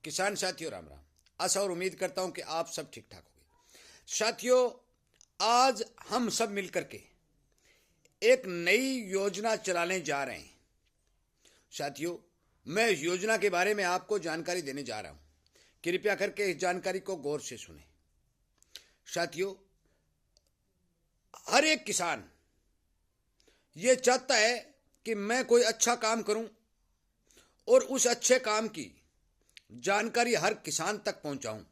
किसान साथियों राम राम। आशा और उम्मीद करता हूं कि आप सब ठीक ठाक होंगे। साथियों, आज हम सब मिलकर के एक नई योजना चलाने जा रहे हैं। साथियों, मैं इस योजना के बारे में आपको जानकारी देने जा रहा हूं। कृपया करके इस जानकारी को गौर से सुने। साथियों, हर एक किसान ये चाहता है कि मैं कोई अच्छा काम करूं और उस अच्छे काम की जानकारी हर किसान तक पहुंचाऊं।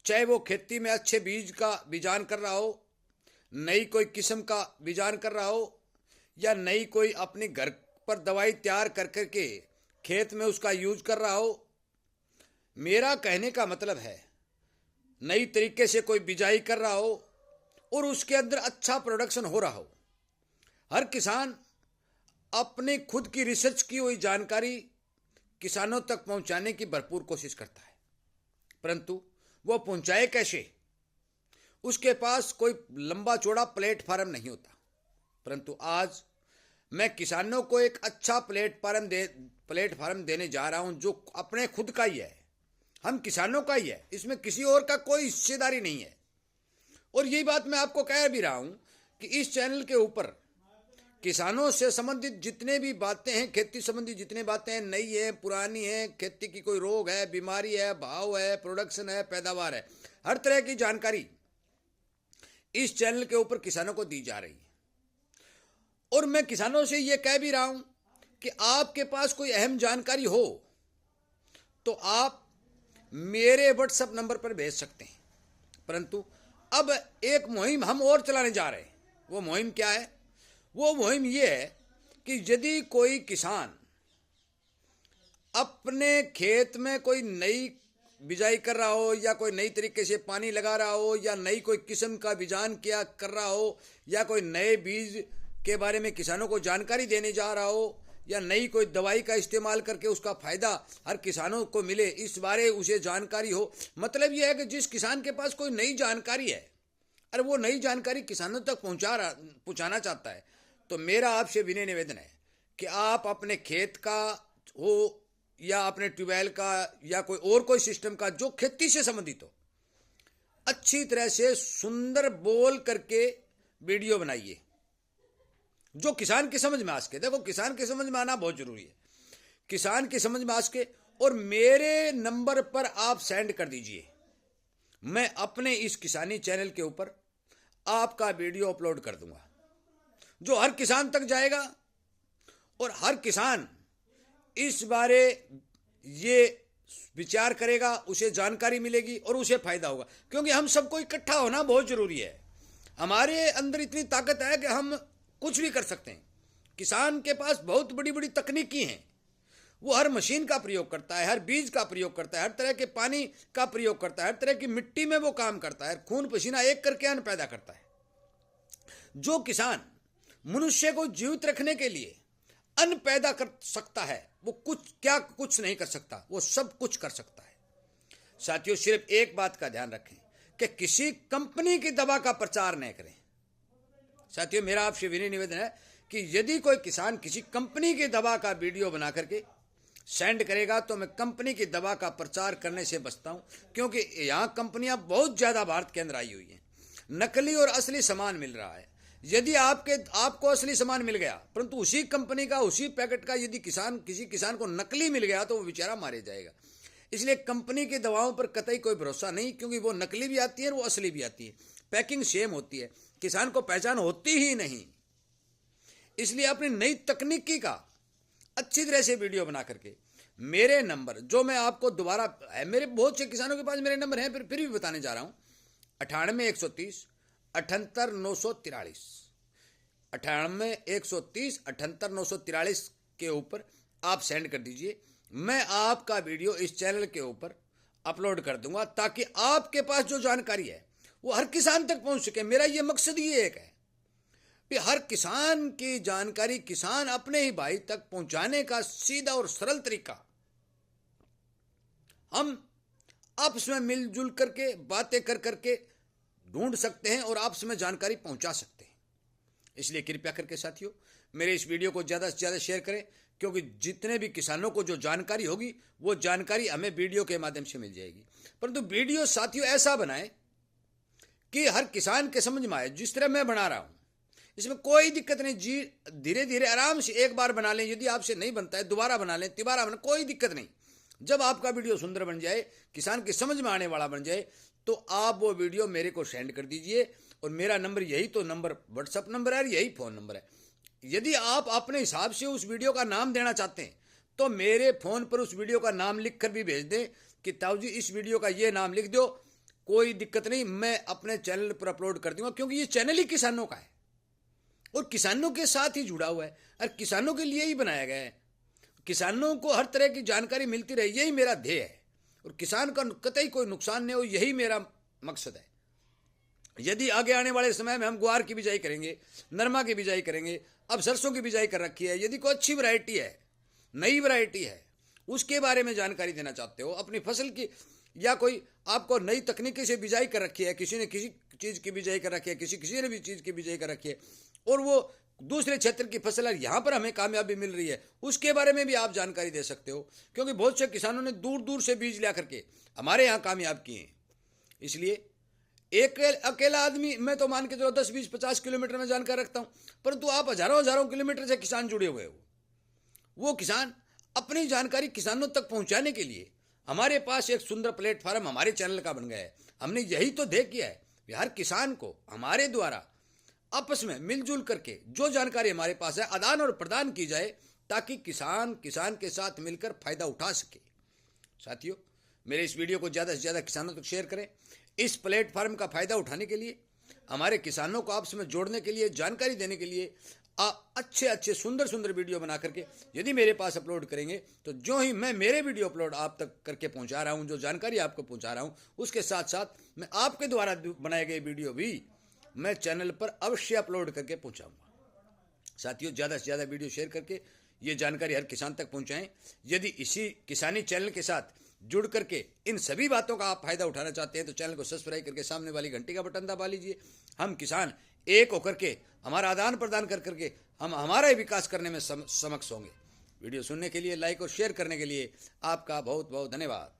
चाहे वो खेती में अच्छे बीज का बीजान कर रहा हो, नई कोई किस्म का बीजान कर रहा हो, या नई कोई अपने घर पर दवाई तैयार कर करके खेत में उसका यूज कर रहा हो। मेरा कहने का मतलब है, नई तरीके से कोई बिजाई कर रहा हो और उसके अंदर अच्छा प्रोडक्शन हो रहा हो। हर किसान अपने खुद की रिसर्च की हुई जानकारी किसानों तक पहुंचाने की भरपूर कोशिश करता है, परंतु वो पहुंचाए कैसे? उसके पास कोई लंबा चौड़ा प्लेटफार्म नहीं होता। परंतु आज मैं किसानों को एक अच्छा प्लेटफार्म देने जा रहा हूं, जो अपने खुद का ही है, हम किसानों का ही है, इसमें किसी और का कोई हिस्सेदारी नहीं है। और यही बात मैं आपको कह भी रहा हूं कि इस चैनल के ऊपर किसानों से संबंधित जितने भी बातें हैं, खेती संबंधी जितने बातें हैं, नई है पुरानी है, खेती की कोई रोग है, बीमारी है, भाव है, प्रोडक्शन है, पैदावार है, हर तरह की जानकारी इस चैनल के ऊपर किसानों को दी जा रही है। और मैं किसानों से ये कह भी रहा हूं कि आपके पास कोई अहम जानकारी हो तो आप मेरे व्हाट्सएप नंबर पर भेज सकते हैं। परंतु अब एक मुहिम हम और चलाने जा रहे हैं। वो मुहिम क्या है? वो मुहिम ये है कि यदि कोई किसान अपने खेत में कोई नई बिजाई कर रहा हो, या कोई नई तरीके से पानी लगा रहा हो, या नई कोई किस्म का बीजान किया कर रहा हो, या कोई नए बीज के बारे में किसानों को जानकारी देने जा रहा हो, या नई कोई दवाई का इस्तेमाल करके उसका फायदा हर किसानों को मिले, इस बारे उसे जानकारी हो। मतलब यह है कि जिस किसान के पास कोई नई जानकारी है और वो नई जानकारी किसानों तक पहुंचाना चाहता है, तो मेरा आपसे विनय निवेदन है कि आप अपने खेत का हो या अपने ट्यूबवेल का या कोई और कोई सिस्टम का जो खेती से संबंधित हो, अच्छी तरह से सुंदर बोल करके वीडियो बनाइए जो किसान की समझ में आ सके। देखो, किसान की समझ में आना बहुत जरूरी है। किसान की समझ में आ सके और मेरे नंबर पर आप सेंड कर दीजिए। मैं अपने इस किसानी चैनल के ऊपर आपका वीडियो अपलोड कर दूंगा जो हर किसान तक जाएगा, और हर किसान इस बारे ये विचार करेगा, उसे जानकारी मिलेगी और उसे फायदा होगा। क्योंकि हम सबको इकट्ठा होना बहुत जरूरी है। हमारे अंदर इतनी ताकत है कि हम कुछ भी कर सकते हैं। किसान के पास बहुत बड़ी बड़ी तकनीकी हैं। वो हर मशीन का प्रयोग करता है, हर बीज का प्रयोग करता है, हर तरह के पानी का प्रयोग करता है, हर तरह की मिट्टी में वो काम करता है, खून पसीना एक करके अन्न पैदा करता है। जो किसान मनुष्य को जीवित रखने के लिए अन्न पैदा कर सकता है, वो कुछ नहीं कर सकता, वो सब कुछ कर सकता है। साथियों, सिर्फ एक बात का ध्यान रखें कि किसी कंपनी की दवा का प्रचार नहीं करें। साथियों, मेरा आपसे विनय निवेदन है कि यदि कोई किसान किसी कंपनी की दवा का वीडियो बना करके सेंड करेगा तो मैं कंपनी की दवा का प्रचार करने से बचता हूं। क्योंकि यहां कंपनियां बहुत ज्यादा भारत के अंदर आई हुई हैं। नकली और असली सामान मिल रहा है। यदि आपको असली सामान मिल गया, परंतु उसी कंपनी का उसी पैकेट का यदि किसी किसान को नकली मिल गया तो वो बेचारा मारे जाएगा। इसलिए कंपनी की दवाओं पर कतई कोई भरोसा नहीं, क्योंकि वो नकली भी आती है और वो असली भी आती है। पैकिंग सेम होती है, किसान को पहचान होती ही नहीं। इसलिए अपनी नई तकनीकी का अच्छी तरह से वीडियो बना करके मेरे नंबर, जो मैं आपको दोबारा है, मेरे बहुत से किसानों के पास मेरे नंबर हैं, फिर भी बताने जा रहा हूं। 98 130 78 943, 98 130 78 943 के ऊपर आप सेंड कर दीजिए। मैं आपका वीडियो इस चैनल के ऊपर अपलोड कर दूंगा ताकि आपके पास जो जानकारी है वो हर किसान तक पहुंच सके। मेरा ये मकसद ही एक है कि हर किसान की जानकारी किसान अपने ही भाई तक पहुंचाने का सीधा और सरल तरीका हम आपस में मिलजुल करके बातें कर करके ढूंढ सकते हैं और आपस में जानकारी पहुंचा सकते हैं। इसलिए कृपया करके साथियों, मेरे इस वीडियो को ज़्यादा से ज़्यादा शेयर करें। क्योंकि जितने भी किसानों को जो जानकारी होगी वो जानकारी हमें वीडियो के माध्यम से मिल जाएगी। परंतु वीडियो साथियों ऐसा बनाए कि हर किसान के समझ में आए। जिस तरह मैं बना रहा हूं इसमें कोई दिक्कत नहीं, जी धीरे धीरे आराम से एक बार बना लें, यदि आपसे नहीं बनता है दोबारा बना लें, तिबारा बना, कोई दिक्कत नहीं। जब आपका वीडियो सुंदर बन जाए, किसान की समझ में आने वाला बन जाए, तो आप वो वीडियो मेरे को सेंड कर दीजिए। और मेरा नंबर यही तो नंबर व्हाट्सअप नंबर है, यही फ़ोन नंबर है। यदि आप अपने हिसाब से उस वीडियो का नाम देना चाहते हैं तो मेरे फ़ोन पर उस वीडियो का नाम लिख कर भी भेज दें कि ताऊ जी इस वीडियो का ये नाम लिख दो, कोई दिक्कत नहीं, मैं अपने चैनल पर अपलोड कर दूंगा। क्योंकि ये चैनल ही किसानों का है और किसानों के साथ ही जुड़ा हुआ है और किसानों के लिए ही बनाया गया है। किसानों को हर तरह की जानकारी मिलती रहे, यही मेरा ध्येय है। और किसान का कतई कोई नुकसान नहीं हो, यही मेरा मकसद है। यदि आगे आने वाले समय में हम ग्वार की बिजाई करेंगे, नरमा की बिजाई करेंगे, अब सरसों की बिजाई कर रखी है, यदि कोई अच्छी वैरायटी है, नई वैरायटी है, उसके बारे में जानकारी देना चाहते हो अपनी फसल की, या कोई आपको नई तकनीकी से बिजाई कर रखी है, किसी ने किसी चीज़ की बिजाई कर रखी है, किसी ने भी चीज़ की बिजाई कर रखी है, और वो दूसरे क्षेत्र की फसल है, यहाँ पर हमें कामयाबी मिल रही है, उसके बारे में भी आप जानकारी दे सकते हो। क्योंकि बहुत से किसानों ने दूर दूर से बीज ला करके हमारे यहाँ कामयाब किए हैं। इसलिए एक अकेला आदमी, मैं तो मान के चलो 10, 20, 50 किलोमीटर में जानकारी रखता हूँ, परंतु आप हजारों हजारों किलोमीटर से किसान जुड़े हुए हो। वो किसान अपनी जानकारी किसानों तक पहुँचाने के लिए हमारे पास एक सुंदर प्लेटफार्म हमारे चैनल का बन गया है। हमने यही तो ध्येय किया है कि हर किसान को हमारे द्वारा आपस में मिलजुल करके जो जानकारी हमारे पास है आदान और प्रदान की जाए, ताकि किसान के साथ मिलकर फायदा उठा सके। साथियों, मेरे इस वीडियो को ज़्यादा से ज़्यादा किसानों तक शेयर करें। इस प्लेटफार्म का फायदा उठाने के लिए, हमारे किसानों को आपस में जोड़ने के लिए, जानकारी देने के लिए अच्छे सुंदर सुंदर वीडियो बना करके यदि मेरे पास अपलोड करेंगे, तो जो ही मैं मेरे वीडियो अपलोड आप तक करके पहुंचा रहा हूं, जो जानकारी आपको पहुंचा रहा हूं, उसके साथ साथ मैं आपके द्वारा बनाए गए वीडियो भी मैं चैनल पर अवश्य अपलोड करके पहुंचाऊंगा। साथियों, ज़्यादा से ज़्यादा वीडियो शेयर करके ये जानकारी हर किसान तक पहुंचाएं। यदि इसी किसानी चैनल के साथ जुड़ करके इन सभी बातों का आप फायदा उठाना चाहते हैं तो चैनल को सब्सक्राइब करके सामने वाली घंटी का बटन दबा लीजिए। हम किसान एक होकर के हमारा आदान प्रदान कर करके हम हमारा ही विकास करने में समक्ष होंगे। वीडियो सुनने के लिए, लाइक और शेयर करने के लिए आपका बहुत बहुत धन्यवाद।